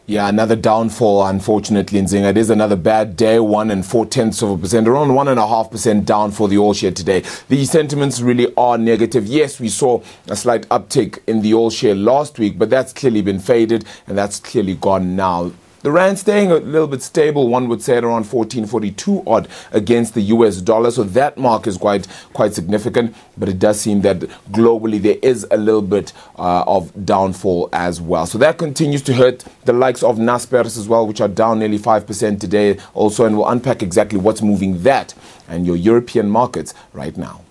Yeah, another downfall, unfortunately, in Nzinga. It is another bad day, 1 4/10%, around 1.5% down for the all-share today. The sentiments really are negative. Yes, we saw a slight uptick in the all-share last week, but that's clearly been faded, and that's clearly gone now. The rand staying a little bit stable, one would say at around 14.42 odd against the US dollar. So that mark is quite significant. But it does seem that globally there is a little bit of downfall as well. So that continues to hurt the likes of Naspers as well, which are down nearly 5% today also. And we'll unpack exactly what's moving that and your European markets right now.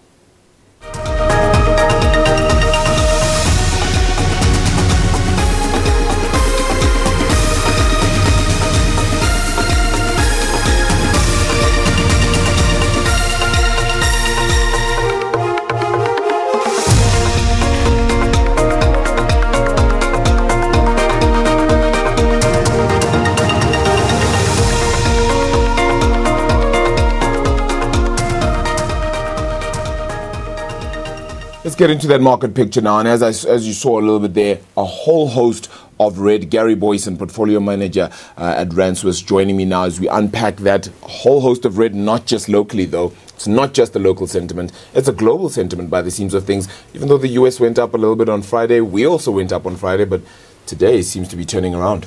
Let's get into that market picture now. And as you saw a little bit there, a whole host of red. Gary Boyson, portfolio manager at Rand Swiss, joining me now as we unpack that whole host of red, not just locally though. It's not just the local sentiment. It's a global sentiment by the seams of things. Even though the US went up a little bit on Friday, we also went up on Friday, but today seems to be turning around.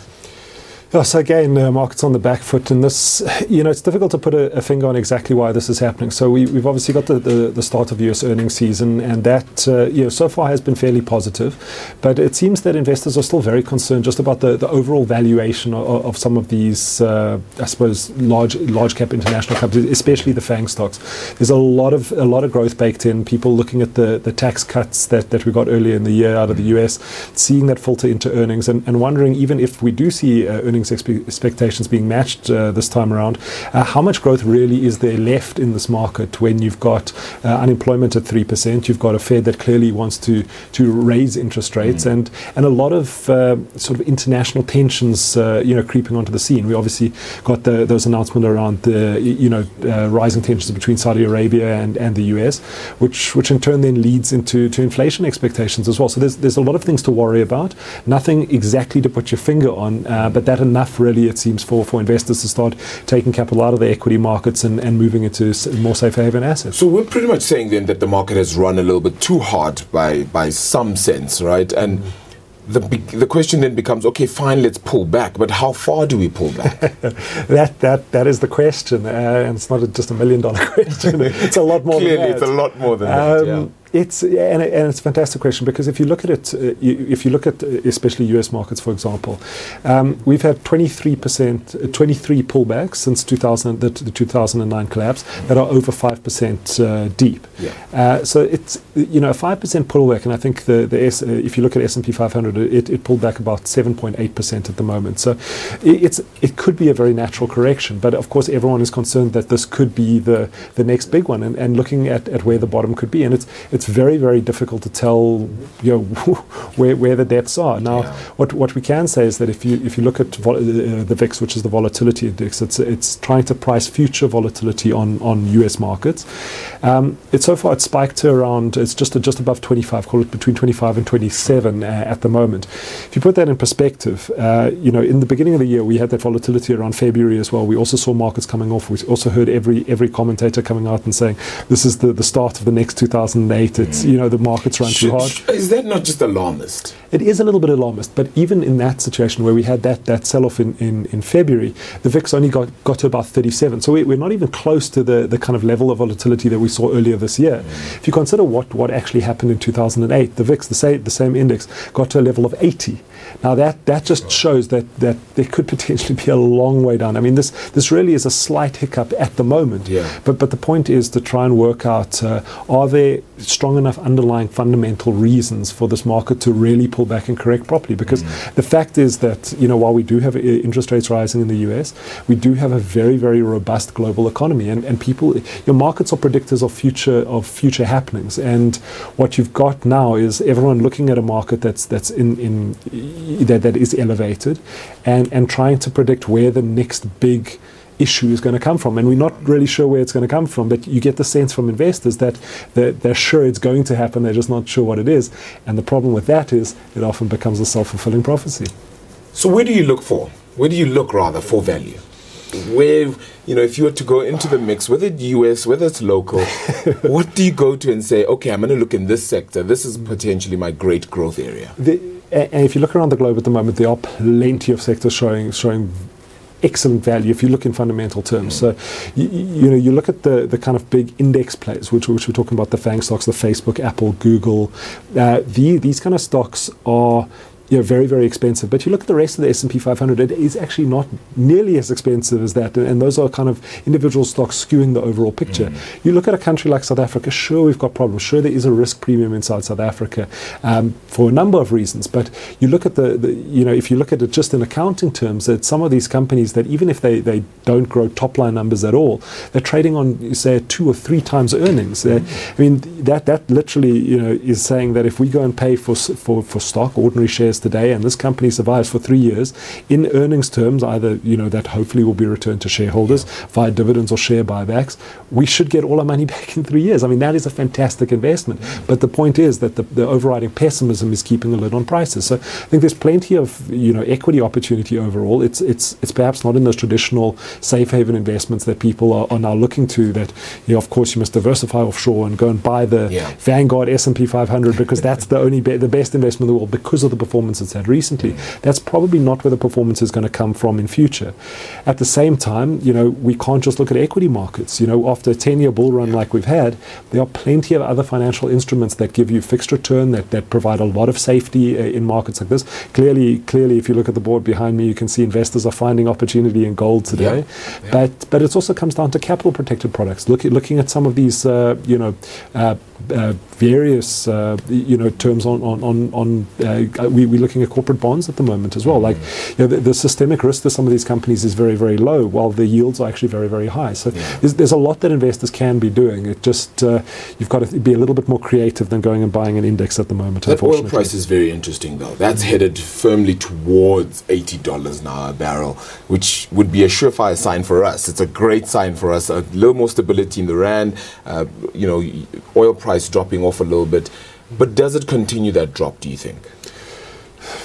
Yeah, so again, markets on the back foot, and this, it's difficult to put a finger on exactly why this is happening. So we've obviously got the start of the US earnings season, and that, so far has been fairly positive. But it seems that investors are still very concerned just about the overall valuation of some of these, I suppose, large cap international companies, especially the FANG stocks. There's a lot of growth baked in. People looking at the tax cuts that we got earlier in the year out of the US, seeing that filter into earnings, and wondering, even if we do see earnings expectations being matched this time around, how much growth really is there left in this market when you've got unemployment at 3%, you've got a Fed that clearly wants to raise interest rates, and a lot of sort of international tensions creeping onto the scene. We obviously got those announcements around the rising tensions between Saudi Arabia and the US, which in turn then leads into inflation expectations as well. So there's a lot of things to worry about. Nothing exactly to put your finger on, but that enough really, it seems, for investors to start taking capital out of the equity markets and moving into more safe haven assets. So we're pretty much saying then that the market has run a little bit too hard by some sense, right? And the question then becomes, okay, fine, let's pull back, but how far do we pull back? that is the question, and it's not just $1 million question. It's a lot more. Clearly, than that. It's a lot more than that. Yeah. It's a fantastic question, because if you look at it, especially US markets, for example, we've had 23 pullbacks since the 2009 collapse that are over 5% deep. Yeah. So it's a 5% pullback, and I think if you look at S&P 500, it pulled back about 7.8% at the moment. So it could be a very natural correction, but of course everyone is concerned that this could be the next big one, and looking at where the bottom could be, and it's very, very difficult to tell, where the depths are. Now, what we can say is that if you look at the VIX, which is the volatility index, it's trying to price future volatility on US markets. So far it's spiked to around, it's just above 25, call it between 25 and 27 at the moment. If you put that in perspective, in the beginning of the year we had that volatility around February as well. We also saw markets coming off. We also heard every commentator coming out and saying this is the start of the next 2008. It's, the markets run too hard. Is that not just alarmist? It is a little bit alarmist, but even in that situation where we had that sell-off in February, the VIX only got to about 37. So we're not even close to the kind of level of volatility that we saw earlier this year. If you consider what actually happened in 2008, the VIX, the same index, got to a level of 80. Now that just shows that there could potentially be a long way down. I mean, this really is a slight hiccup at the moment. Yeah. But the point is to try and work out, are there strong enough underlying fundamental reasons for this market to really pull back and correct properly? Because the fact is that, while we do have interest rates rising in the US, we do have a very, very robust global economy, and people, your markets are predictors of future happenings. And what you've got now is everyone looking at a market that is elevated and trying to predict where the next big issue is going to come from. And we're not really sure where it's going to come from, but you get the sense from investors that they're sure it's going to happen, they're just not sure what it is. And the problem with that is it often becomes a self-fulfilling prophecy. So where do you look for? Where do you look rather for value? Where, if you were to go into the mix, whether it's US, whether it's local, what do you go to and say, okay, I'm going to look in this sector. This is potentially my great growth area. And if you look around the globe at the moment, there are plenty of sectors showing excellent value if you look in fundamental terms. So you look at the kind of big index plays, which we're talking about, the FANG stocks, the Facebook, Apple, Google. These kind of stocks are very, very expensive. But you look at the rest of the S&P 500, it is actually not nearly as expensive as that. And those are kind of individual stocks skewing the overall picture. You look at a country like South Africa, sure, we've got problems. Sure, there is a risk premium inside South Africa for a number of reasons. But you look at if you look at it just in accounting terms, that some of these companies that even if they don't grow top line numbers at all, they're trading on, say, 2 or 3 times earnings. I mean, that literally, is saying that if we go and pay for stock, ordinary shares today, and this company survives for 3 years, in earnings terms, either that hopefully will be returned to shareholders via dividends or share buybacks, we should get all our money back in 3 years. I mean, that is a fantastic investment. But the point is that the overriding pessimism is keeping a lid on prices. So I think there's plenty of equity opportunity overall. It's perhaps not in those traditional safe haven investments that people are now looking to. That of course you must diversify offshore and go and buy the Vanguard S&P 500 because that's the best investment in the world because of the performance it's had recently. That's probably not where the performance is going to come from in future. At the same time, we can't just look at equity markets. After a 10-year bull run like we've had, there are plenty of other financial instruments that give you fixed return, that provide a lot of safety in markets like this. Clearly, if you look at the board behind me, you can see investors are finding opportunity in gold today. But it also comes down to capital protected products. Looking at some of these, various terms on we're looking at corporate bonds at the moment as well. Like the systemic risk to some of these companies is very, very low, while the yields are actually very, very high. So there's a lot that investors can be doing. It just you've got to be a little bit more creative than going and buying an index at the moment. That oil price is very interesting, though. That's headed firmly towards $80 now a barrel, which would be a surefire sign for us. It's a great sign for us. A little more stability in the rand. Oil price dropping off a little bit. But does it continue that drop, do you think?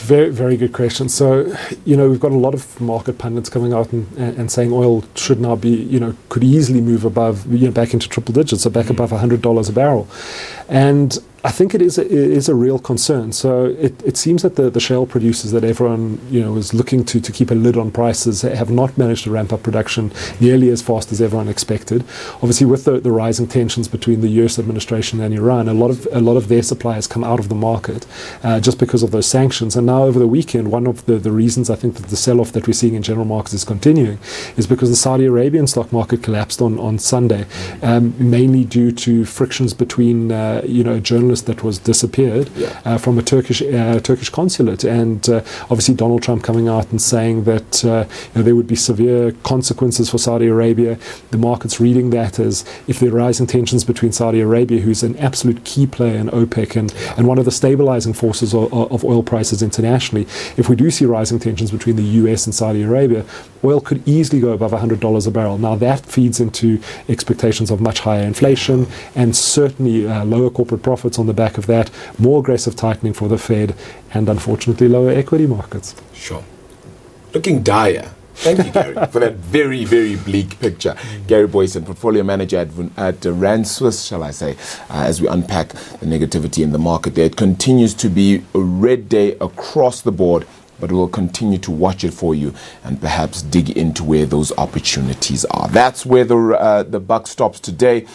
Very, very good question. So, we've got a lot of market pundits coming out and saying oil should now be, could easily move above, back into triple digits, so back above $100 a barrel. And I think it is a real concern. So it seems that the shale producers that everyone is looking to keep a lid on prices have not managed to ramp up production nearly as fast as everyone expected. Obviously, with the rising tensions between the US administration and Iran, a lot of their supply has come out of the market just because of those sanctions. And now over the weekend, one of the reasons I think that the sell-off that we're seeing in general markets is continuing is because the Saudi Arabian stock market collapsed on Sunday, mainly due to frictions between a journalist that was disappeared from a Turkish consulate, and obviously Donald Trump coming out and saying that there would be severe consequences for Saudi Arabia. The market's reading that as if there are rising tensions between Saudi Arabia, who's an absolute key player in OPEC and one of the stabilizing forces of oil prices internationally. If we do see rising tensions between the US and Saudi Arabia, oil could easily go above $100 a barrel. Now that feeds into expectations of much higher inflation and certainly lower corporate profits on the back of that, more aggressive tightening for the Fed, and unfortunately lower equity markets. Sure. Looking dire. Thank you, Gary, for that very, very bleak picture. Gary Boyson, portfolio manager at Rand Swiss, shall I say, as we unpack the negativity in the market there. It continues to be a red day across the board, but we'll continue to watch it for you and perhaps dig into where those opportunities are. That's where the buck stops today.